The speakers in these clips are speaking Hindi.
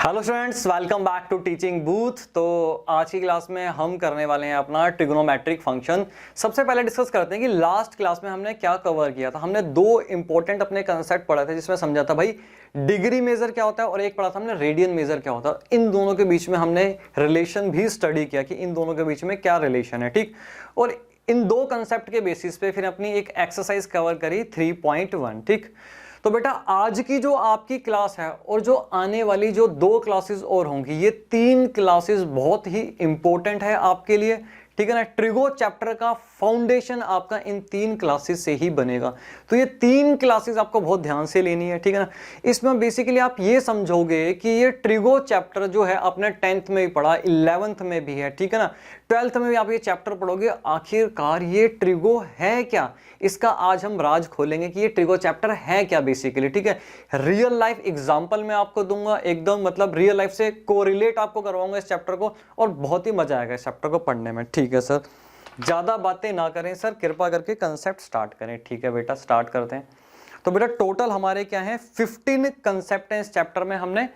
Hello students, welcome back to teaching booth. तो आज की क्लास में हम करने वाले हैं अपना ट्रिग्नोमेट्रिक फंक्शन। सबसे पहले डिस्कस करते हैं कि लास्ट क्लास में हमने क्या कवर किया था। हमने दो इंपॉर्टेंट अपने कंसेप्ट पढ़ा थे, जिसमें समझा था भाई डिग्री मेजर क्या होता है और एक पढ़ा था हमने रेडियन मेजर क्या होता है। इन दोनों के बीच में हमने रिलेशन भी स्टडी किया कि इन दोनों के बीच में क्या रिलेशन है, ठीक। और इन दो कंसेप्ट के बेसिस पे फिर अपनी एक एक्सरसाइज कवर करी 3.1, ठीक। तो बेटा आज की जो आपकी क्लास है और जो आने वाली जो दो क्लासेस और होंगी, ये तीन क्लासेस बहुत ही इंपॉर्टेंट है आपके लिए, ठीक है ना। ट्रिगो चैप्टर का फाउंडेशन आपका इन तीन क्लासेस से ही बनेगा। तो ये तीन क्लासेस आपको बहुत ध्यान से लेनी है, ठीक है ना। इसमें बेसिकली आप ये समझोगे कि ये ट्रिगो चैप्टर जो है आपने 10th में भी पढ़ा, 11th में भी है, ठीक है ना। 12th में भी आप ये चैप्टर पढ़ोगे। आखिरकार ये ट्रिगो है क्या, इसका आज हम राज खोलेंगे कि ये ट्रिगो चैप्टर है क्या बेसिकली, ठीक है। रियल लाइफ एग्जांपल मैं आपको दूंगा, एकदम मतलब रियल लाइफ से कोरिलेट आपको करवाऊंगा इस चैप्टर को, और बहुत ही मजा आएगा इस चैप्टर को पढ़ने में, ठीक है सर। ज्यादा बातें ना करें सर, कृपा करके कंसेप्ट स्टार्ट करें, ठीक है बेटा। स्टार्ट करते हैं। तो बेटा टोटल हमारे क्या है, 15 कंसेप्ट हैं इस चैप्टर में। हमने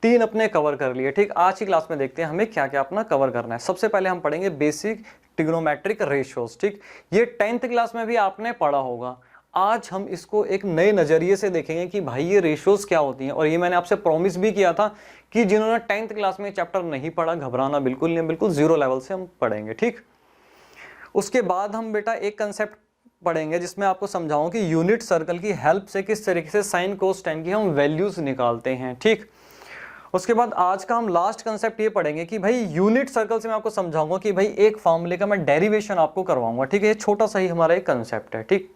तीन अपने कवर कर लिए, ठीक। आज की क्लास में देखते हैं हमें क्या क्या अपना कवर करना है। सबसे पहले हम पढ़ेंगे बेसिक ट्रिग्नोमेट्रिक रेशियोज, ठीक। ये 10th क्लास में भी आपने पढ़ा होगा। आज हम इसको एक नए नजरिए से देखेंगे कि भाई ये रेशियोज क्या होती हैं। और ये मैंने आपसे प्रॉमिस भी किया था कि जिन्होंने 10th क्लास में चैप्टर नहीं पढ़ा, घबराना बिल्कुल नहीं, बिल्कुल जीरो लेवल से हम पढ़ेंगे, ठीक। उसके बाद हम बेटा एक कंसेप्ट पढ़ेंगे जिसमें आपको समझाऊं कि यूनिट सर्कल की हेल्प से किस तरीके से साइन कोस टेन की हम वैल्यूज निकालते हैं, ठीक। उसके बाद आज का हम लास्ट कंसेप्ट ये पढ़ेंगे कि भाई यूनिट सर्कल से मैं आपको समझाऊंगा कि भाई एक फॉर्मूले का मैं डेरिवेशन आपको करवाऊंगा, ठीक है। ये छोटा सा ही हमारा एक कंसेप्ट है, ठीक।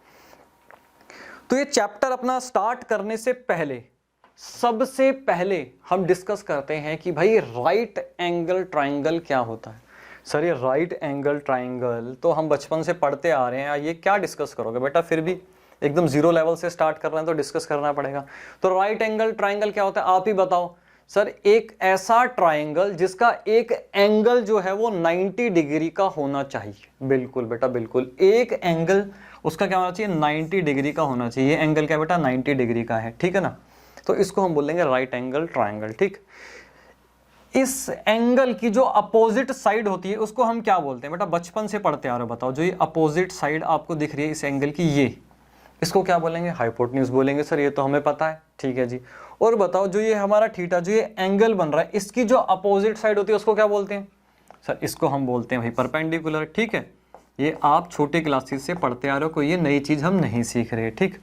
तो ये चैप्टर अपना स्टार्ट करने से पहले सबसे पहले हम डिस्कस करते हैं कि भाई राइट एंगल ट्राइंगल क्या होता है। सर ये राइट एंगल ट्राइंगल तो हम बचपन से पढ़ते आ रहे हैं, ये क्या डिस्कस करोगे बेटा। फिर भी एकदम जीरो लेवल से स्टार्ट कर रहे हैं तो डिस्कस करना पड़ेगा। तो राइट एंगल ट्राइंगल क्या होता है आप ही बताओ सर। एक ऐसा ट्राइंगल जिसका एक एंगल जो है वो 90 डिग्री का होना चाहिए। बिल्कुल बेटा बिल्कुल, एक एंगल उसका क्या होना चाहिए, 90 डिग्री का होना चाहिए। ये एंगल क्या बेटा 90 डिग्री का है, ठीक है ना। तो इसको हम बोलेंगे राइट एंगल ट्राइंगल, ठीक। इस एंगल की जो अपोजिट साइड होती है उसको हम क्या बोलते हैं बेटा, बचपन से पढ़ते आ रहे हो, बताओ। जो ये अपोजिट साइड आपको दिख रही है इस एंगल की, ये इसको क्या बोलेंगे, हाइपोटेन्यूज बोलेंगे सर। ये तो हमें पता है, ठीक है जी। और बताओ जो ये हमारा थीटा, जो ये एंगल बन रहा है, इसकी जो अपोजिट साइड होती है उसको क्या बोलते हैं सर, इसको हम बोलते हैं भाई परपेंडिकुलर, ठीक है। ये आप छोटे क्लासेस से पढ़ते आ रहे हो, कोई ये नई चीज हम नहीं सीख रहे, ठीक।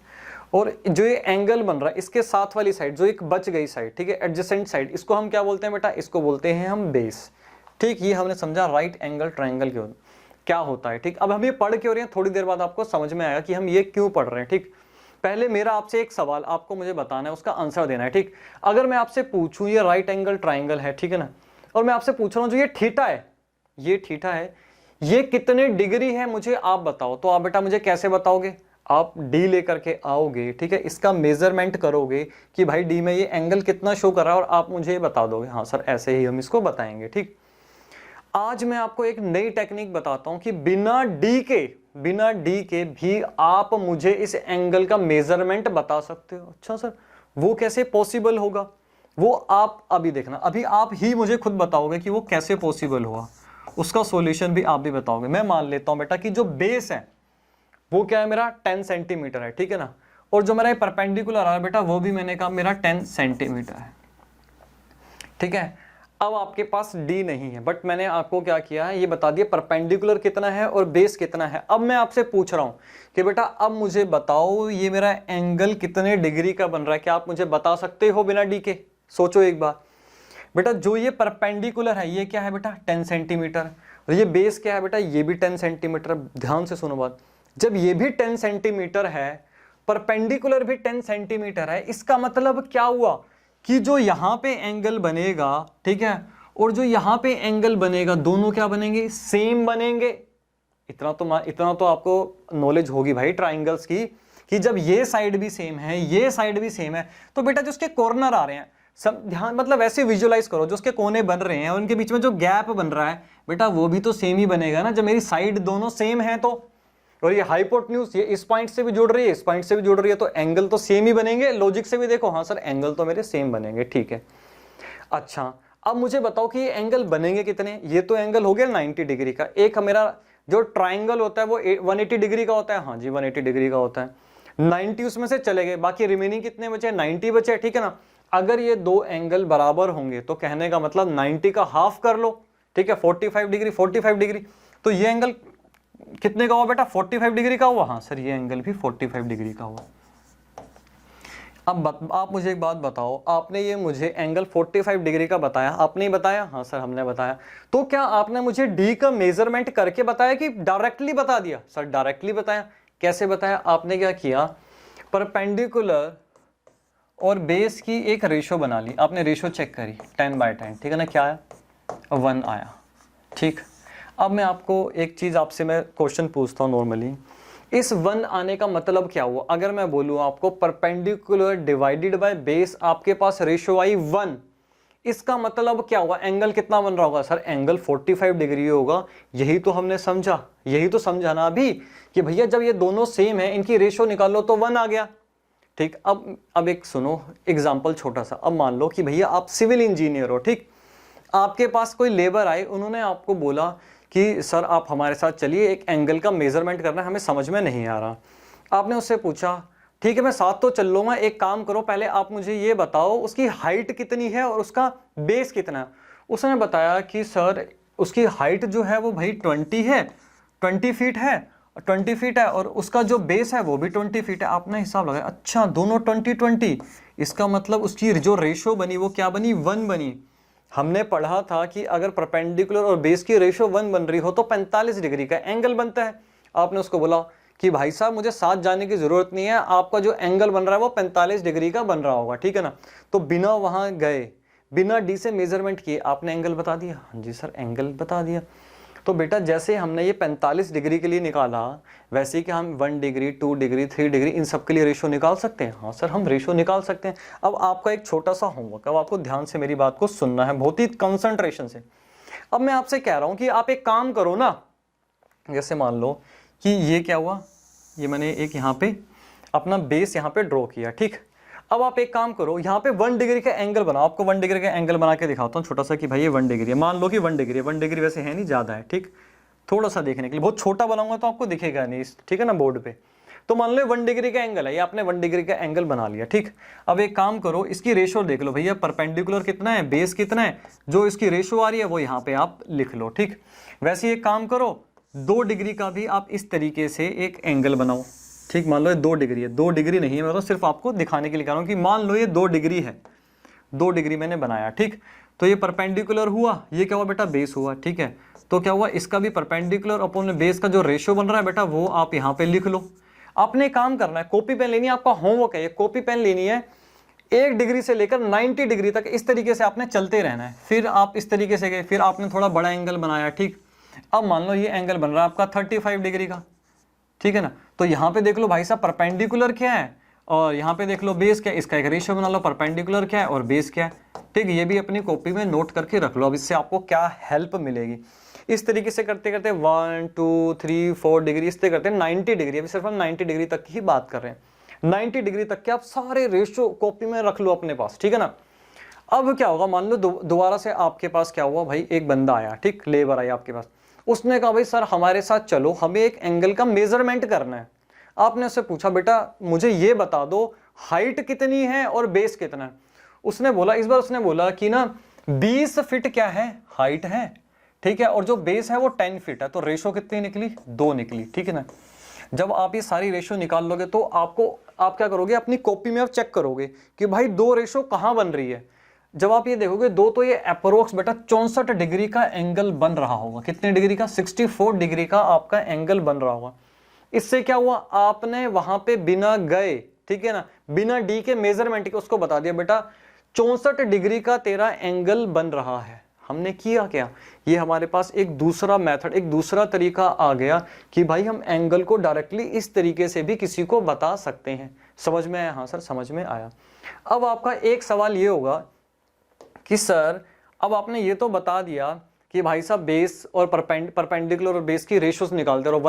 और जो ये एंगल बन रहा है इसके साथ वाली साइड, जो एक बच गई साइड, ठीक है, एडजेसेंट साइड, इसको हम क्या बोलते हैं बेटा, इसको बोलते हैं हम बेस, ठीक। ये हमने समझा राइट एंगल ट्राइंगल क्या होता है, ठीक। अब हम ये पढ़ क्यों रहे हैं, थोड़ी देर बाद आपको समझ में आएगा कि हम ये क्यों पढ़ रहे हैं, ठीक। पहले मेरा आपसे एक सवाल आपको मुझे बताना है, उसका आंसर देना है, ठीक। अगर मैं आपसे पूछूं ये राइट एंगल ट्राइंगल है, ठीक है ना, और मैं आपसे पूछ रहा हूं जो ये थीटा है, ये थीटा है, ये कितने डिग्री है मुझे आप बताओ। तो आप बेटा मुझे कैसे बताओगे, आप डी लेकर के आओगे, ठीक है, इसका मेजरमेंट करोगे कि भाई डी में ये एंगल कितना शो कर रहा है और आप मुझे बता दोगे हाँ सर ऐसे ही हम इसको बताएंगे, ठीक। आज मैं आपको एक नई टेक्निक बताता हूं कि बिना डी के भी आप मुझे इस एंगल का मेजरमेंट बता सकते हो। अच्छा सर वो कैसे पॉसिबल होगा, वो आप अभी देखना, अभी आप ही मुझे खुद बताओगे कि वो कैसे पॉसिबल हुआ, उसका सॉल्यूशन भी आप भी बताओगे। मैं मान लेता हूं बेटा कि जो बेस है वो क्या है मेरा 10 सेंटीमीटर है, ठीक है ना, और जो मेरा परपेंडिकुलर आ रहा है बेटा वो भी मैंने कहा मेरा 10 सेंटीमीटर है, ठीक है। अब आपके पास डी नहीं है, बट मैंने आपको क्या किया है ये बता दिया परपेंडिकुलर कितना है और बेस कितना है। अब मैं आपसे पूछ रहा हूं कि बेटा अब मुझे बताओ ये मेरा एंगल कितने डिग्री का बन रहा है, क्या आप मुझे बता सकते हो बिना डी के। सोचो एक बार बेटा, जो ये परपेंडिकुलर है ये क्या है बेटा 10 सेंटीमीटर, और ये बेस क्या है बेटा ये भी 10 सेंटीमीटर। ध्यान से सुनो बात, जब ये भी 10 सेंटीमीटर है, परपेंडिकुलर भी 10 सेंटीमीटर है, इसका मतलब क्या हुआ कि जो यहां पे एंगल बनेगा, ठीक है, और जो यहां पे एंगल बनेगा दोनों क्या बनेंगे, सेम बनेंगे। इतना तो आपको नॉलेज होगी भाई ट्राइंगल्स की कि जब ये साइड भी सेम है ये साइड भी सेम है, तो बेटा जो उसके कॉर्नर आ रहे हैं सब ध्यान मतलब ऐसे विजुअलाइज करो, जो उसके कोने बन रहे हैं उनके बीच में जो गैप बन रहा है बेटा वो भी तो सेम ही बनेगा ना, जब मेरी साइड दोनों सेम है तो। और ये हाइपोटेन्यूज ये इस पॉइंट से भी जुड़ रही है इस पॉइंट से भी जुड़ रही है, तो एंगल तो सेम ही बनेंगे। लॉजिक से भी देखो हाँ सर एंगल तो मेरे सेम बनेंगे, ठीक है। अच्छा, अब मुझे बताओ कि ये एंगल बनेंगे कितने। ये तो एंगल हो गया 90 डिग्री का। एक मेरा जो ट्राइंगल होता है वो 180 डिग्री का होता है। हाँ जी 180 डिग्री का होता है। 90 उसमें से चले गए, बाकी रिमेनिंग कितने बचे, 90 बचे, ठीक है ना। अगर ये दो एंगल बराबर होंगे तो कहने का मतलब 90 का हाफ कर लो, ठीक है, 45 डिग्री 45 डिग्री। तो ये एंगल कितने का हुआ बेटा, 45 डिग्री का हुआ। हाँ सर ये एंगल भी 45 डिग्री का हुआ। अब आप मुझे एक बात बताओ, आपने ये मुझे एंगल 45 डिग्री का बताया, आपने ही बताया। हाँ सर हमने बताया। तो क्या आपने मुझे डी का मेजरमेंट करके बताया कि डायरेक्टली बता दिया। सर डायरेक्टली बताया। कैसे बताया, आपने क्या किया, परपेंडिकुलर और बेस की एक रेशो बना ली। आपने रेशो चेक करी 10/10, ठीक है ना, क्या आया 1 आया। ठीक, अब मैं आपको एक चीज आपसे मैं क्वेश्चन पूछता हूँ नॉर्मली, इस 1 आने का मतलब क्या हुआ। अगर मैं बोलूं आपको परपेंडिकुलर डिवाइडेड बाय बेस, आपके पास रेशो आई 1, इसका मतलब क्या हुआ, एंगल कितना बन रहा होगा। सर एंगल 45 डिग्री होगा। यही तो हमने समझा, यही तो समझा ना अभी कि भैया जब ये दोनों सेम है इनकी रेशो निकालो तो 1 आ गया। ठीक, अब एक सुनो एग्जाम्पल छोटा सा। अब मान लो कि भैया आप सिविल इंजीनियर हो, ठीक, आपके पास कोई लेबर आए, उन्होंने आपको बोला कि सर आप हमारे साथ चलिए, एक एंगल का मेजरमेंट करना है, हमें समझ में नहीं आ रहा। आपने उससे पूछा ठीक है मैं साथ तो चल लूंगा, एक काम करो पहले आप मुझे ये बताओ उसकी हाइट कितनी है और उसका बेस कितना है। उसने बताया कि सर उसकी हाइट जो है वो भाई 20 है, 20 फीट है, 20 फीट है, और उसका जो बेस है वो भी 20 फीट है। आपने हिसाब लगाया, अच्छा दोनों 20-20, इसका मतलब उसकी जो रेशो बनी वो क्या बनी, 1 बनी। हमने पढ़ा था कि अगर परपेंडिकुलर और बेस की रेशो 1 बन रही हो तो 45 डिग्री का एंगल बनता है। आपने उसको बोला कि भाई साहब मुझे साथ जाने की जरूरत नहीं है, आपका जो एंगल बन रहा है वो 45 डिग्री का बन रहा होगा, ठीक है ना। तो बिना वहां गए, बिना डी से मेजरमेंट किए आपने एंगल बता दिया। हाँ जी सर एंगल बता दिया। तो बेटा जैसे हमने ये 45 डिग्री के लिए निकाला, वैसे ही कि हम 1 डिग्री 2 डिग्री 3 डिग्री इन सब के लिए रेशो निकाल सकते हैं। हाँ सर हम रेशो निकाल सकते हैं। अब आपका एक छोटा सा होमवर्क, अब आपको ध्यान से मेरी बात को सुनना है, बहुत ही कंसंट्रेशन से। अब मैं आपसे कह रहा हूं कि आप एक काम करो ना, जैसे मान लो कि ये क्या हुआ, ये मैंने एक यहाँ पे अपना बेस यहाँ पे ड्रॉ किया, ठीक। अब आप एक काम करो, यहाँ पे 1 डिग्री का एंगल बनाओ। आपको 1 डिग्री का एंगल बना के दिखाता हूँ छोटा सा, कि भाई ये 1 डिग्री है। मान लो कि 1 डिग्री है, 1 डिग्री वैसे है नहीं, ज्यादा है, ठीक, थोड़ा सा देखने के लिए, बहुत छोटा बनाऊंगा तो आपको दिखेगा नहीं, ठीक है ना, बोर्ड पे। तो मान लो 1 डिग्री का एंगल है, ये आपने 1 डिग्री का एंगल बना लिया, ठीक। अब एक काम करो, इसकी रेशो देख लो भैया, परपेंडिकुलर कितना है, बेस कितना है, जो इसकी रेशो आ रही है वो यहाँ पे आप लिख लो, ठीक। वैसे एक काम करो, 2 डिग्री का भी आप इस तरीके से एक एंगल बनाओ, ठीक। मान लो ये 2 डिग्री है, 2 डिग्री नहीं है, मैं तो सिर्फ आपको दिखाने के लिए कह रहा हूँ कि मान लो ये 2 डिग्री है, 2 डिग्री मैंने बनाया, ठीक। तो ये परपेंडिकुलर हुआ, ये क्या हुआ बेटा, बेस हुआ, ठीक है। तो क्या हुआ, इसका भी परपेंडिकुलर अपॉन बेस का जो रेशियो बन रहा है बेटा, वो आप यहाँ पे लिख लो। आपने काम करना है, कॉपी पेन लेनी है, आपका होमवर्क है ये, कॉपी पेन लेनी है, 1 डिग्री से लेकर 90 डिग्री तक इस तरीके से आपने चलते रहना है। फिर आप इस तरीके से गए, फिर आपने थोड़ा बड़ा एंगल बनाया, ठीक। अब मान लो ये एंगल बन रहा है आपका 35 डिग्री का, ठीक है ना। तो यहाँ पे देख लो भाई साहब परपेंडिकुलर क्या है, और यहाँ पे देख लो बेस क्या है, इसका एक रेशियो बना लो, परपेंडिकुलर क्या है और बेस क्या है, ठीक। ये भी अपनी कॉपी में नोट करके रख लो। अब इससे आपको क्या हेल्प मिलेगी, इस तरीके से करते करते 1 2 3 4 डिग्री इस तरह करते हैं 90 डिग्री। अभी सिर्फ हम 90 डिग्री तक की ही बात कर रहे हैं। 90 डिग्री तक के आप सारे रेशियो कॉपी में रख लो अपने पास, ठीक है ना। अब क्या होगा, मान लो दोबारा से आपके पास क्या हुआ भाई, एक बंदा आया, ठीक, लेबर आया आपके पास, उसने कहा भाई सर हमारे साथ चलो, हमें एक एंगल का मेजरमेंट करना है। आपने उससे पूछा बेटा मुझे ये बता दो हाइट कितनी है और बेस कितना है। उसने बोला, इस बार उसने बोला कि ना 20 फीट क्या है, हाइट है, ठीक है, और जो बेस है वो 10 फीट है। तो रेशो कितनी निकली, 2 निकली, ठीक है ना। जब आप ये सारी रेशो निकाल लोगे तो आप क्या करोगे, अपनी कॉपी में आप चेक करोगे कि भाई 2 रेशो कहां बन रही है। जब आप ये देखोगे 2, तो ये अप्रोक्स बेटा 64 डिग्री का एंगल बन रहा होगा। कितने डिग्री का, 64 डिग्री का आपका एंगल बन रहा होगा। इससे क्या हुआ, आपने वहां पे बिना गए, ठीक है ना, बिना डी के मेजरमेंट के उसको बता दिया बेटा 64 डिग्री का तेरा एंगल बन रहा है। हमने किया क्या, ये हमारे पास एक दूसरा मेथड, एक दूसरा तरीका आ गया कि भाई हम एंगल को डायरेक्टली इस तरीके से भी किसी को बता सकते हैं। समझ में आया, हाँ सर समझ में आया। अब आपका एक सवाल ये होगा कि सर अब आपने ये तो बता दिया कि भाई साहब बेस और परपेंडिकुलर और बेस की रेशियोज निकालते रहो,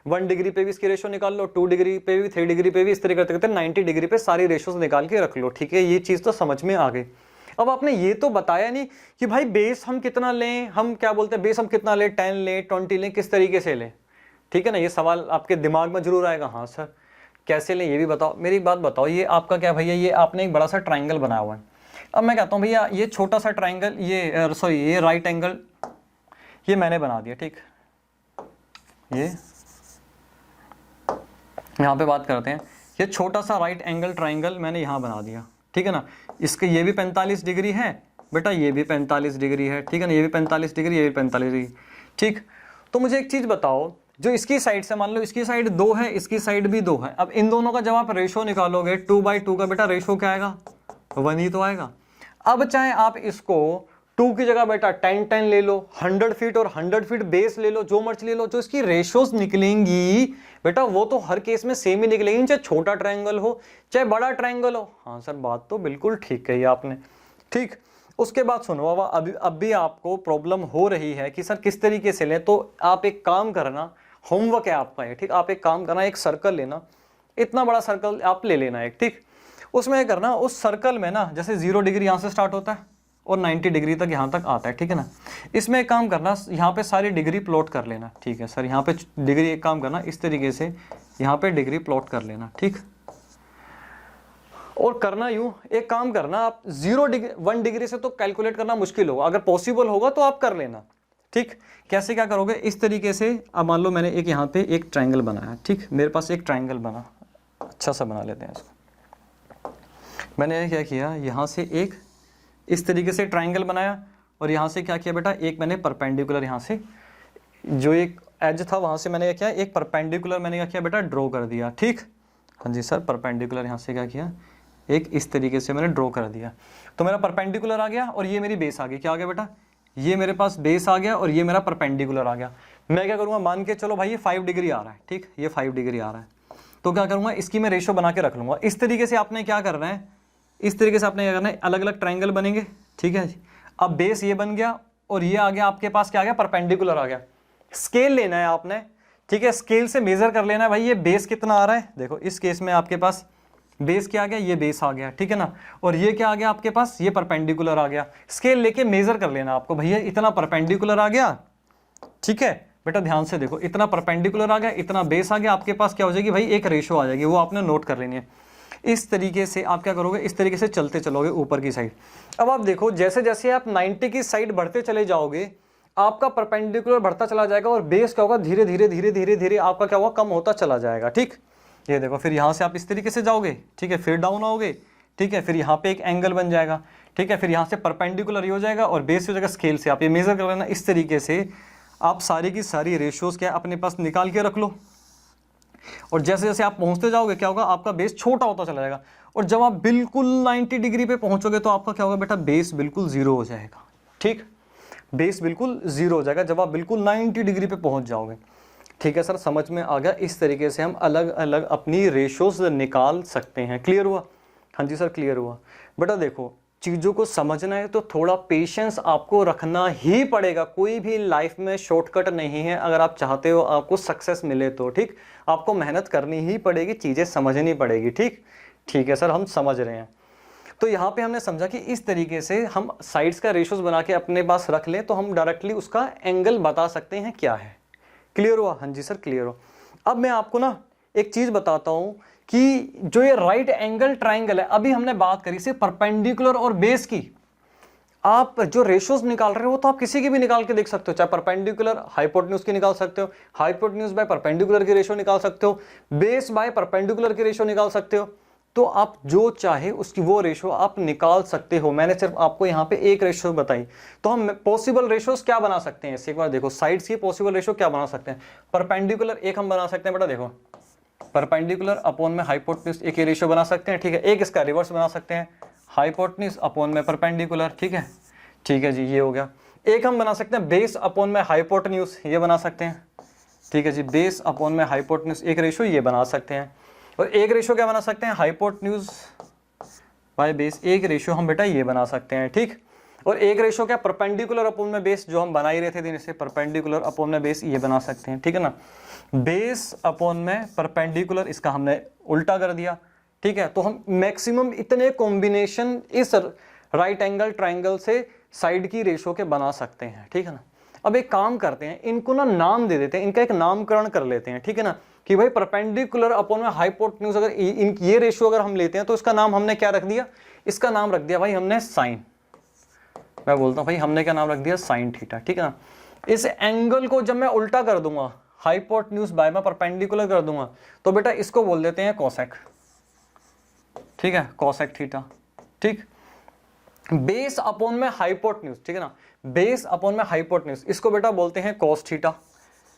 1 डिग्री पे भी इसकी रेशियो निकाल लो, 2 डिग्री पे भी, 3 डिग्री पे भी, इस तरह करते करते 90 डिग्री पे सारी रेशियोज निकाल के रख लो, ठीक है, ये चीज तो समझ में आ गई। अब आपने ये तो बताया नहीं कि भाई बेस हम कितना लें, हम क्या बोलते हैं बेस हम कितना लें, 10 लें, 20 लें, किस तरीके से लें, ठीक है ना। ये सवाल आपके दिमाग में जरूर आएगा, हाँ सर कैसे लें ये भी बताओ। मेरी बात बताओ, ये आपका क्या भैया, ये आपने एक बड़ा सा ट्राइंगल बनाया हुआ है। अब मैं कहता हूँ भैया ये छोटा सा ट्राइंगल, ये सॉरी ये राइट एंगल ये मैंने बना दिया, ठीक। ये यहाँ पे बात करते हैं, ये छोटा सा राइट एंगल ट्राइंगल मैंने यहाँ बना दिया, ठीक है ना। इसके ये भी 45 डिग्री है बेटा, ये भी 45 डिग्री है, ठीक है ना, ये भी 45 डिग्री, ये भी 45 डिग्री, ठीक। तो मुझे एक चीज़ बताओ, जो इसकी साइड से मान लो इसकी साइड 2 है, इसकी साइड भी 2 है, अब इन दोनों का जब आप रेशो निकालोगे 2/2 का बेटा रेशो क्या आएगा, 1 ही तो आएगा। अब चाहे आप इसको 2 की जगह बेटा 10 ले लो, 100 फीट और 100 फीट बेस ले लो, जो मर्जी ले लो, जो इसकी रेशोज निकलेंगी बेटा वो तो हर केस में सेम ही निकलेंगी, चाहे छोटा ट्रायंगल हो चाहे बड़ा ट्रायंगल हो। हाँ सर बात तो बिल्कुल ठीक कही आपने, ठीक। उसके बाद सुनो बाबा, अब भी आपको प्रॉब्लम हो रही है कि सर किस तरीके से लें, तो आप एक काम करना, होमवर्क है आपका ये, ठीक। आप एक काम करना, एक सर्कल लेना, इतना बड़ा सर्कल आप ले लेना एक, ठीक। उसमें करना, उस सर्कल में ना जैसे 0 डिग्री यहाँ से स्टार्ट होता है और 90 डिग्री तक यहाँ तक आता है, ठीक है ना। इसमें एक काम करना, यहाँ पे सारी डिग्री प्लॉट कर लेना, ठीक है सर। यहाँ पे डिग्री एक काम करना, इस तरीके से यहाँ पे डिग्री प्लॉट कर लेना, ठीक। और करना यूं, एक काम करना आप 1 डिग्री से तो कैलकुलेट करना मुश्किल होगा, अगर पॉसिबल होगा तो आप कर लेना, ठीक। कैसे क्या करोगे, इस तरीके से, अब मान लो मैंने एक यहाँ पे एक ट्राइंगल बनाया, ठीक। मेरे पास एक ट्राइंगल बना, अच्छा सा बना लेते हैं इसको। मैंने क्या किया, यहाँ से एक इस तरीके से ट्राइंगल बनाया और यहाँ से क्या किया बेटा, एक मैंने परपेंडिकुलर, यहाँ से जो एक एज था वहाँ से मैंने क्या किया, एक परपेंडिकुलर मैंने क्या किया बेटा ड्रॉ कर दिया, ठीक। हाँ जी सर, परपेंडिकुलर यहाँ से क्या किया, एक इस तरीके से मैंने ड्रॉ कर दिया, तो मेरा परपेंडिकुलर आ गया और ये मेरी बेस आ गई। क्या आ गया बेटा, ये मेरे पास बेस आ गया और ये मेरा परपेंडिकुलर आ गया। मैं क्या करूँगा, मान के चलो भाई ये 5 डिग्री आ रहा है, ठीक, ये 5 डिग्री आ रहा है, तो क्या करूँगा, इसकी मैं रेशो बना के रख लूँगा। इस तरीके से आपने क्या करना है, इस तरीके से आपने क्या करना है, अलग अलग ट्राइंगल बनेंगे, ठीक है। अब बेस ये बन गया और ये आ गया आपके पास, क्या आ गया, परपेंडिकुलर आ गया। स्केल लेना है आपने, ठीक है, स्केल से मेजर कर लेना है भाई ये बेस कितना आ रहा है। देखो इस केस में आपके पास बेस क्या आ गया, ये बेस आ गया, ठीक है ना, और ये क्या आ गया आपके पास, ये परपेंडिकुलर आ गया। स्केल लेके मेजर कर लेना आपको, भैया इतना परपेंडिकुलर आ गया, ठीक है बेटा, ध्यान से देखो, इतना परपेंडिकुलर आ गया, इतना बेस आ गया, आपके पास क्या हो जाएगी भाई, एक रेशो आ जाएगी, वो आपने नोट कर लेनी है। इस तरीके से आप क्या करोगे, इस तरीके से चलते चलोगे ऊपर की साइड। अब आप देखो जैसे जैसे आप 90 की साइड बढ़ते चले जाओगे, आपका परपेंडिकुलर बढ़ता चला जाएगा और बेस क्या होगा, धीरे धीरे धीरे धीरे धीरे आपका क्या होगा, कम होता चला जाएगा, ठीक। ये देखो फिर यहाँ से आप इस तरीके से जाओगे, ठीक है, फिर डाउन आओगे, ठीक है, फिर यहाँ पे एक एंगल बन जाएगा, ठीक है, फिर यहाँ से परपेंडिकुलर ही हो जाएगा और बेस हो जाएगा। स्केल से आप ये मेजर कर लेना, इस तरीके से आप सारी की सारी रेशियोज क्या अपने पास निकाल के रख लो। और जैसे जैसे आप पहुंचते जाओगे क्या होगा, आपका बेस छोटा होता चला जाएगा और जब आप बिल्कुल 90 डिग्री पे पहुंचोगे तो आपका क्या होगा बेटा, बेस बिल्कुल 0 हो जाएगा, ठीक। बेस बिल्कुल 0 हो जाएगा जब आप बिल्कुल 90 डिग्री पे पहुंच जाओगे, ठीक है सर, समझ में आ गया। इस तरीके से हम अलग अलग अपनी रेशोज निकाल सकते हैं। क्लियर हुआ, हाँ जी सर क्लियर हुआ। बेटा देखो चीज़ों को समझना है तो थोड़ा पेशेंस आपको रखना ही पड़ेगा, कोई भी लाइफ में शॉर्टकट नहीं है। अगर आप चाहते हो आपको सक्सेस मिले तो, ठीक, आपको मेहनत करनी ही पड़ेगी, चीज़ें समझनी पड़ेगी, ठीक। ठीक है सर, हम समझ रहे हैं। तो यहाँ पे हमने समझा कि इस तरीके से हम साइड्स का रेशोज बना के अपने पास रख लें तो हम डायरेक्टली उसका एंगल बता सकते हैं क्या है। क्लियर हुआ, हाँ जी सर क्लियर हो। अब मैं आपको ना एक चीज़ बताता हूँ कि जो ये राइट एंगल ट्राइंगल है, अभी हमने बात करी सिर्फ परपेंडिकुलर और बेस की। आप जो रेशोज निकाल रहे हो तो आप किसी की भी निकाल के देख सकते हो, चाहे परपेंडिकुलर हाइपोटेन्यूज की निकाल सकते हो, हाइपोटेन्यूज बाय परपेंडिकुलर की रेशो निकाल सकते हो, बेस बाय परपेंडिकुलर की रेशो निकाल सकते हो। तो आप जो चाहे उसकी वो रेशो आप निकाल सकते हो। मैंने सिर्फ आपको यहाँ पे एक रेशो बताई, तो हम पॉसिबल रेशोज क्या बना सकते हैं इससे एक बार देखो। साइड्स की पॉसिबल रेशो क्या बना सकते हैं, परपेंडिकुलर एक हम बना सकते हैं बेटा, देखो परपेंडिकुलर अपॉन में हाइपोटेन्यूज एक रेशो बना सकते हैं, ठीक है। एक इसका रिवर्स बना सकते हैं, हाइपोटेन्यूज अपॉन में परपेंडिकुलर, ठीक है। ठीक है जी, ये हो गया। एक हम बना सकते हैं बेस अपॉन में हाइपोटेन्यूज, ये बना सकते हैं, ठीक है जी। बेस अपॉन में हाइपोटेन्यूज एक रेशो ये बना सकते हैं। और एक रेशो क्या बना सकते हैं, हाइपोटेन्यूज बाय बेस एक रेशो हम बेटा ये बना सकते हैं, ठीक। और एक रेशो क्या, परपेंडिकुलर अपॉन में बेस जो हम बना ही रहे थे दिन से, परपेंडिकुलर अपॉन में बेस ये बना सकते हैं, ठीक है ना। बेस अपॉन में परपेंडिकुलर इसका हमने उल्टा कर दिया, ठीक है। तो हम मैक्सिमम इतने कॉम्बिनेशन इस राइट एंगल ट्राइंगल से साइड की रेशो के बना सकते हैं, ठीक है ना। अब एक काम करते हैं, इनको ना नाम दे देते हैं, इनका एक नामकरण कर लेते हैं, ठीक है ना, कि भाई परपेंडिकुलर अपॉन में हाइपोटेन्यूज अगर ये रेशियो अगर हम लेते हैं तो इसका नाम हमने क्या रख दिया, इसका नाम रख दिया भाई हमने साइन, मैं बोलता हूं भाई हमने क्या नाम रख दिया, साइन थीटा, ठीक है ना। इस एंगल को जब मैं उल्टा कर दूंगा, हाइपोटेन्यूज बाय में परपेंडिकुलर कर दूंगा, तो बेटा इसको बोल देते हैं कोसेक, ठीक है, कोसेक थीटा, ठीक। बेस अपॉन में हाइपोटेन्यूज, ठीक है ना, बेस अपॉन में हाइपोटेन्यूज, इसको बेटा बोलते हैं कोस थीटा।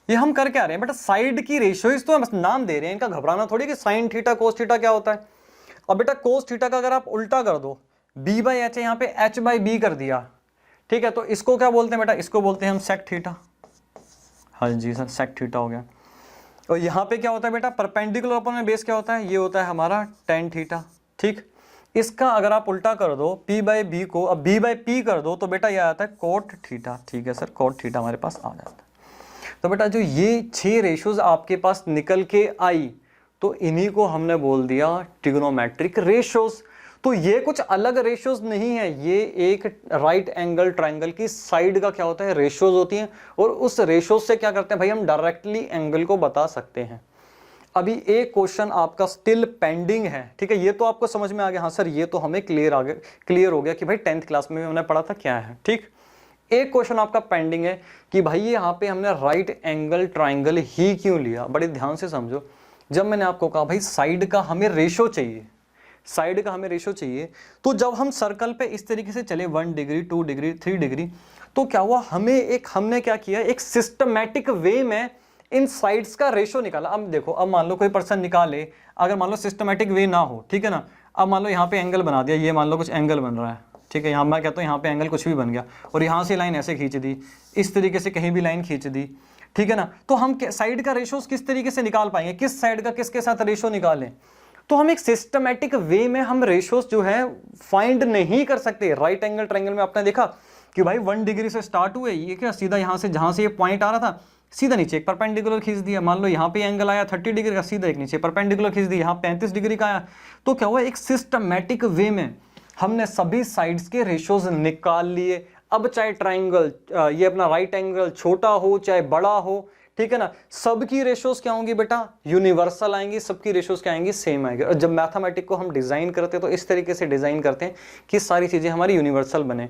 ये हम कर क्या रहे हैं बेटा, साइड की रेशियोज तो हम बस नाम दे रहे हैं, इनका घबराना थोड़ी कि साइन थीटा कोस थीटा क्या होता है। अब बेटा कोस थीटा का अगर आप उल्टा कर दो, बी बाई एच है, यहाँ पे एच बाई बी कर दिया, ठीक है, तो इसको क्या बोलते हैं बेटा, इसको बोलते हैं हम सेक थीटा। हाँ जी सर, सेक थीटा हो गया। और यहाँ पे क्या होता है बेटा, परपेंडिकुलर अपॉन में बेस क्या होता है, ये होता है हमारा टेन थीटा, ठीक। इसका अगर आप उल्टा कर दो p बाई बी को, अब b बाई पी कर दो, तो बेटा यह आता है कोट थीटा, ठीक है सर, कोट थीटा हमारे पास आ जाता है। तो बेटा जो ये 6 रेशियोज आपके पास निकल के आई, तो इन्हीं को हमने बोल दिया ट्रिग्नोमेट्रिक रेशियोज। तो ये कुछ अलग रेशियोज नहीं है, ये एक राइट एंगल ट्राइंगल की साइड का क्या होता है, रेशियोज होती हैं, और उस रेशियोज से क्या करते हैं भाई, हम डायरेक्टली एंगल को बता सकते हैं। अभी एक क्वेश्चन आपका स्टिल पेंडिंग है, ठीक है, ये तो आपको समझ में आ गया, हाँ सर ये तो हमें क्लियर हो गया कि भाई 10th क्लास में हमने पढ़ा था क्या है, ठीक। एक क्वेश्चन आपका पेंडिंग है कि भाई यहाँ पे हमने राइट एंगल ट्राइंगल ही क्यों लिया। बड़े ध्यान से समझो, जब मैंने आपको कहा भाई साइड का हमें रेशो चाहिए, साइड का हमें रेशो चाहिए, तो जब हम सर्कल पे इस तरीके से चले 1 डिग्री 2 डिग्री 3 डिग्री, तो क्या हुआ, हमने क्या किया, एक सिस्टमैटिक वे में इन साइड्स का रेशो निकाला। अब देखो, अब मान लो कोई पर्सन निकाले, अगर मान लो सिस्टमैटिक वे ना हो, ठीक है ना, अब मान लो यहाँ पे एंगल बना दिया, ये मान लो कुछ एंगल बन रहा है, ठीक है, यहाँ मैं कहता हूँ यहाँ पे एंगल कुछ भी बन गया, और यहाँ से लाइन ऐसे खींच दी, इस तरीके से कहीं भी लाइन खींच दी, ठीक है ना, तो हम साइड का रेशो किस तरीके से निकाल पाएंगे, किस साइड का किसके साथ रेशो निकालें। तो हम एक सिस्टमैटिक वे में हम रेशोज जो है फाइंड नहीं कर सकते। राइट एंगल ट्राइंगल में आपने देखा कि भाई 1 डिग्री से स्टार्ट हुए, ये क्या सीधा यहाँ से जहाँ से ये पॉइंट आ रहा था, सीधा नीचे एक परपेंडिकुलर खींच दिया। मान लो यहाँ पे एंगल आया 30 डिग्री का, सीधा एक नीचे परपेंडिकुलर खींच दिया, यहाँ 35 डिग्री का आया। तो क्या हुआ, एक सिस्टमैटिक वे में हमने सभी साइड्स के रेशोज निकाल लिए। अब चाहे ट्राइंगल ये अपना राइट एंगल छोटा हो चाहे बड़ा हो, ठीक है ना, सबकी रेशोज क्या होंगी बेटा, यूनिवर्सल आएंगी, सबकी रेशोज क्या आएंगी, सेम आएंगी। और जब मैथमेटिक को हम डिजाइन करते हैं तो इस तरीके से डिजाइन करते हैं कि सारी चीजें हमारी यूनिवर्सल बने।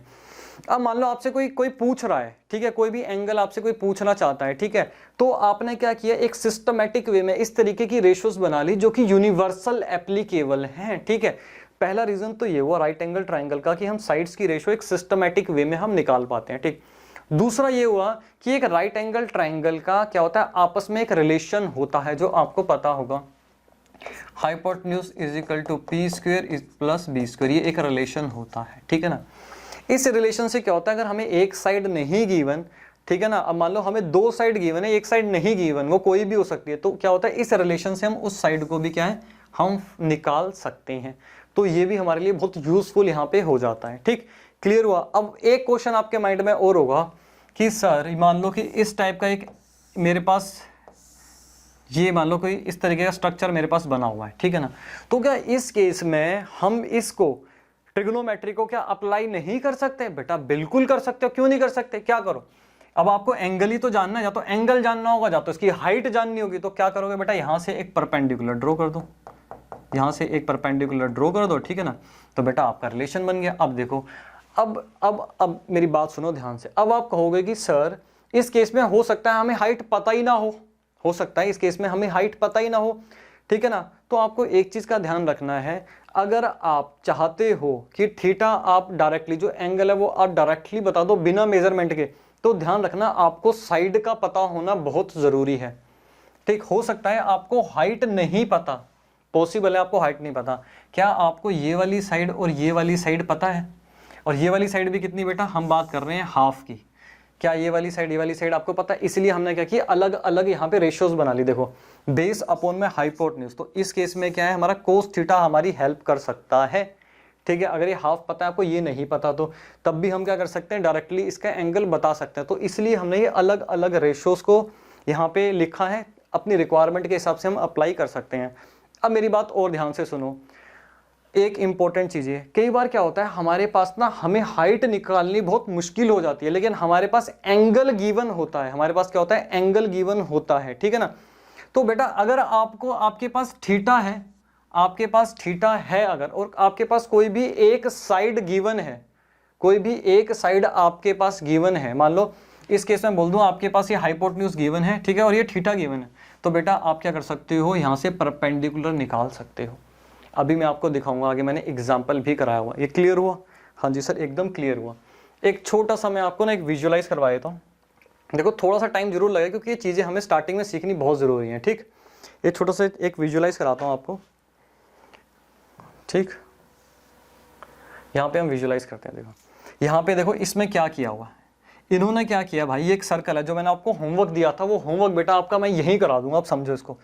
अब मान लो आपसे कोई पूछ रहा है, ठीक है, कोई भी एंगल आपसे कोई पूछना चाहता है, ठीक है, तो आपने क्या किया, एक सिस्टमैटिक वे में इस तरीके की रेशोज बना ली जो कि यूनिवर्सल एप्लीकेबल हैं, ठीक है। पहला रीजन तो ये हुआ राइट एंगल ट्राइंगल का कि हम साइड्स की रेशो एक सिस्टमैटिक वे में हम निकाल पाते हैं, ठीक। दूसरा ये हुआ कि एक राइट एंगल ट्राइंगल का क्या होता है, आपस में एक रिलेशन होता है जो आपको पता होगा, hypotenuse is equal to P square plus B square, ये एक रिलेशन होता है, ठीक है ना। इस रिलेशन से क्या होता है, अगर हमें एक साइड नहीं गिवन, ठीक है ना, अब मान लो हमें 2 साइड गिवन है, एक साइड नहीं गिवन, वो कोई भी हो सकती है, तो क्या होता है, इस रिलेशन से हम उस साइड को भी क्या है, हम निकाल सकते हैं। तो ये भी हमारे लिए बहुत यूजफुल यहाँ पे हो जाता है, ठीक, क्लियर हुआ। अब एक क्वेश्चन आपके माइंड में और होगा कि सर मान लो कि इस टाइप का एक मेरे पास, ये मान लो कोई इस तरीके का स्ट्रक्चर मेरे पास बना हुआ है, ठीक है ना, तो क्या इस केस में हम इसको ट्रिग्नोमेट्री को क्या अप्लाई नहीं कर सकते? बेटा बिल्कुल कर सकते हो, क्यों नहीं कर सकते। क्या करो, अब आपको एंगल ही तो जानना है, या तो एंगल जानना होगा या तो इसकी हाइट जाननी होगी। तो क्या करोगे बेटा, यहां से एक परपेंडिकुलर ड्रॉ कर दो, यहां से एक परपेंडिकुलर ड्रॉ कर दो, ठीक है ना, तो बेटा आपका रिलेशन बन गया। अब देखो, अब मेरी बात सुनो ध्यान से। अब आप कहोगे कि सर इस केस में हो सकता है हमें हाइट पता ही ना हो सकता है इस केस में हमें हाइट पता ही ना हो, ठीक है ना। तो आपको एक चीज का ध्यान रखना है, अगर आप चाहते हो कि थीटा आप डायरेक्टली जो एंगल है वो आप डायरेक्टली बता दो बिना मेजरमेंट के, तो ध्यान रखना आपको साइड का पता होना बहुत जरूरी है, ठीक। हो सकता है आपको हाइट नहीं पता, पॉसिबल है आपको हाइट नहीं पता। क्या आपको ये वाली साइड और ये वाली साइड पता है? और ये वाली साइड भी कितनी बेटा, हम बात कर रहे हैं हाफ की। क्या ये वाली साइड आपको पता है? इसलिए हमने क्या किया, अलग अलग यहाँ पे रेशियोज बना ली। देखो, बेस अपॉन में हाइपोटेन्यूज, तो इस केस में क्या है हमारा कोस थीटा हमारी हेल्प कर सकता है, ठीक है। अगर ये हाफ पता है आपको, ये नहीं पता, तो तब भी हम क्या कर सकते हैं, डायरेक्टली इसका एंगल बता सकते हैं। तो इसलिए हमने ये अलग अलग रेशियोज को यहाँ पे लिखा है, अपनी रिक्वायरमेंट के हिसाब से हम अप्लाई कर सकते हैं। अब मेरी बात और ध्यान से सुनो, एक इंपॉर्टेंट चीज़ है, कई बार क्या होता है हमारे पास ना हमें हाइट निकालनी बहुत मुश्किल हो जाती है, लेकिन हमारे पास एंगल गिवन होता है, हमारे पास क्या होता है एंगल गिवन होता है, ठीक है ना। तो बेटा अगर आपको आपके पास थीटा है, आपके पास थीटा है अगर, और आपके पास कोई भी एक साइड गिवन है, कोई भी एक साइड आपके पास गिवन है, मान लो इस केस में बोल दूं आपके पास ये हाइपोटेन्यूज गिवन है, ठीक है, और ये थीटा गिवन है, तो बेटा आप क्या कर सकते हो यहाँ से परपेंडिकुलर निकाल सकते हो। अभी मैं आपको दिखाऊंगा आगे, मैंने एग्जाम्पल भी कराया हुआ। ये क्लियर हुआ? हाँ जी सर एकदम क्लियर हुआ। एक छोटा सा मैं आपको ना एक विजुअलाइज करवा देता हूँ। देखो थोड़ा सा टाइम जरूर लगेगा क्योंकि ये चीज़ें हमें स्टार्टिंग में सीखनी बहुत ज़रूरी है, ठीक। ये छोटा सा एक विजुअलाइज कराता हूँ आपको, ठीक। यहाँ पे हम विजुअलाइज करते हैं। देखो यहाँ पे देखो इसमें क्या किया हुआ है, इन्होंने क्या किया भाई, ये एक सर्कल है, जो मैंने आपको होमवर्क दिया था वो होमवर्क बेटा आपका मैं यहीं करा दूंगा, आप समझो इसको।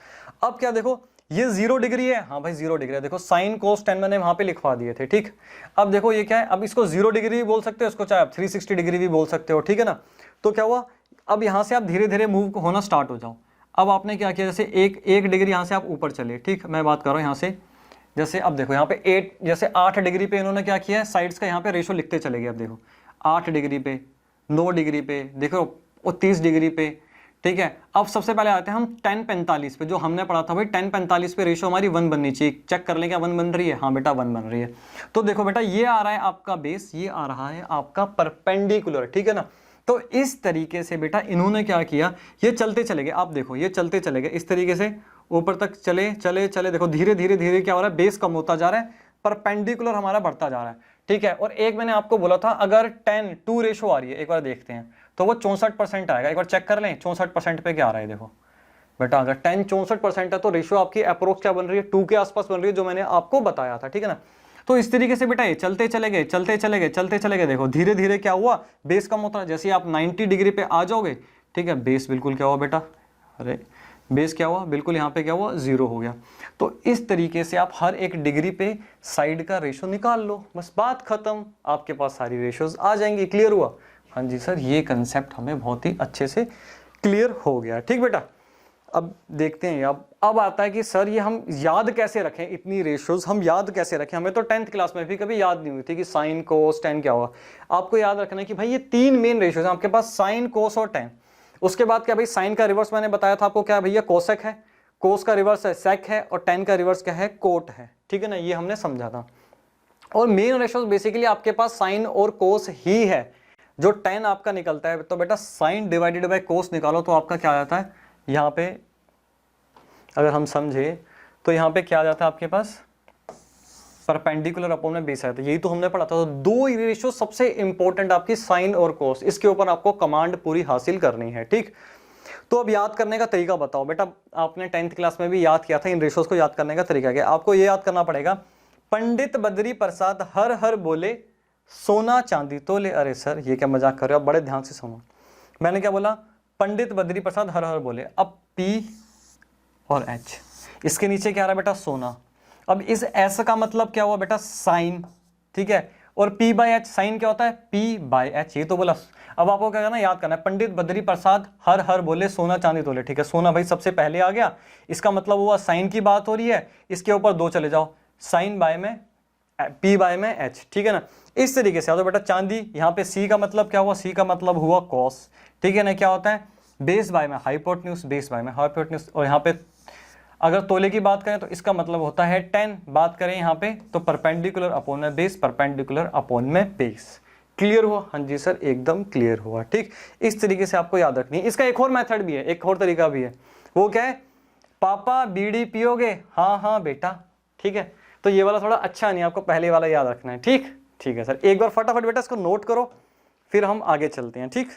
अब क्या देखो ये 0 डिग्री है, हाँ भाई 0 डिग्री है, देखो साइन कोस टेन मैंने वहां पे लिखवा दिए थे, ठीक। अब देखो ये क्या है, अब इसको 0 डिग्री भी बोल सकते हो, इसको चाहे आप 360 डिग्री भी बोल सकते हो, ठीक है ना। तो क्या हुआ, अब यहाँ से आप धीरे धीरे मूव होना स्टार्ट हो जाओ। अब आपने क्या किया, जैसे एक डिग्री यहाँ से आप ऊपर चले, ठीक, मैं बात कर रहा हूँ यहाँ से, जैसे अब देखो यहाँ पे 8 डिग्री पे इन्होंने क्या किया है, साइड्स का यहाँ पे रेशो लिखते चले गए। अब देखो 8 डिग्री पे, 9 डिग्री पे, देखो और 30 डिग्री पे, ठीक है। अब सबसे पहले आते हैं हम 10-45 पे, जो हमने पढ़ा था भाई 10-45 पे रेशो हमारी 1 बननी चाहिए। चेक कर लें क्या 1 बन रही है, हाँ बेटा 1 बन रही है। तो देखो बेटा ये आ रहा है आपका बेस, ये आ रहा है आपका परपेंडिकुलर, ठीक है ना। तो इस तरीके से बेटा इन्होंने क्या किया, ये चलते चले गए, आप देखो ये चलते चले गए इस तरीके से ऊपर तक चले चले चले, देखो धीरे धीरे धीरे क्या हो रहा है, बेस कम होता जा रहा है, परपेंडिकुलर हमारा बढ़ता जा रहा है, ठीक है। और एक मैंने आपको बोला था अगर 10:2 रेशो आ रही है, एक बार देखते हैं तो वो 64% आएगा। एक बार चेक कर लें 64% पे क्या आ रहा है। देखो बेटा अगर 10 64% है तो रेशो आपकी अप्रोक्स क्या बन रही है, 2 के आसपास बन रही है, जो मैंने आपको बताया था, ठीक है ना। तो इस तरीके से बेटा ये चलते चले गए चलते चले गए चलते चले गए, देखो धीरे धीरे क्या हुआ, बेस कम होता है। जैसे आप 90 डिग्री पे आ जाओगे, ठीक है, बेस बिल्कुल क्या हुआ बेटा, अरे बेस क्या हुआ, बिल्कुल यहाँ पे क्या हुआ 0 हो गया। तो इस तरीके से आप हर एक डिग्री पे साइड का रेशो निकाल लो, बस बात खत्म, आपके पास सारी रेशोज आ जाएंगी। क्लियर हुआ? हाँ जी सर ये कंसेप्ट हमें बहुत ही अच्छे से क्लियर हो गया, ठीक बेटा। अब देखते हैं, अब आता है कि सर ये हम याद कैसे रखें, इतनी रेशोज हम याद कैसे रखें। हमें तो 10th क्लास में भी कभी याद नहीं हुई थी कि साइन कोस टेन क्या हुआ। आपको याद रखना है कि भाई ये 3 मेन रेशोज हैं आपके पास, साइन कोस और टेन। उसके बाद क्या भाई, साइन का रिवर्स मैंने बताया था आपको क्या भैया, कोसेक है, कोस का रिवर्स है सेक है, और टेन का रिवर्स क्या है, कोट है, ठीक है ना, ये हमने समझा था। और मेन रेशोज बेसिकली आपके पास साइन और कोस ही है। जो टेन आपका निकलता है तो बेटा साइन डिवाइडेड बाय कोस निकालो तो आपका क्या आ जाता है, यहाँ पे अगर हम समझे तो यहाँ पे क्या आ जाता है आपके पास, परपेंडिकुलर अपॉन में बेस आता है। यही तो हमने पढ़ा था। तो 2 रेशो सबसे इंपॉर्टेंट आपकी साइन और कोस, इसके ऊपर आपको कमांड पूरी हासिल करनी है, ठीक। तो अब याद करने का तरीका बताओ बेटा, आपने 10th क्लास में भी याद किया था, इन रेशोज को याद करने का तरीका क्या है, आपको ये याद करना पड़ेगा। पंडित बद्री प्रसाद हर हर बोले सोना चांदी तोले। अरे सर ये क्या मजाक कर रहे हो, बड़े ध्यान से सुनो। मैंने क्या बोला, पंडित बद्री प्रसाद हर हर बोले। अब P और H, इसके नीचे क्या आ रहा है बेटा, सोना। अब इस S का मतलब क्या हुआ बेटा, साइन, ठीक है। और P बाय H, साइन क्या होता है, P बाय H, ये तो बोला। अब आपको क्या करना है, याद करना है, पंडित बद्री प्रसाद हर हर बोले सोना चांदी तोले, ठीक है। सोना भाई सबसे पहले आ गया, इसका मतलब हुआ साइन की बात हो रही है, इसके ऊपर 2 चले जाओ, साइन बाय में P बाय में H, ठीक है ना। इस तरीके से आओ बेटा चांदी, यहाँ पे C का मतलब क्या हुआ, C का मतलब हुआ कॉस, ठीक है ना। क्या होता है, बेस बाय में हाइपोटेन्यूज, बेस बाय में हाइपोटेन्यूज। और यहाँ पे अगर तोले की बात करें तो इसका मतलब होता है 10, बात करें यहाँ पे तो परपेंडिकुलर अपॉन में बेस, परपेंडिकुलर अपॉन में बेस। क्लियर हुआ? हाँ जी सर एकदम क्लियर हुआ, ठीक। इस तरीके से आपको याद रखनी है। इसका एक और मेथड भी है, एक और तरीका भी है, वो क्या है, पापा बीड़ी पियोगे, हाँ हाँ बेटा, ठीक है। तो ये वाला थोड़ा अच्छा नहीं, आपको पहले वाला याद रखना है, ठीक। ठीक है सर, एक बार फटाफट बेटा इसको नोट करो, फिर हम आगे चलते हैं, ठीक।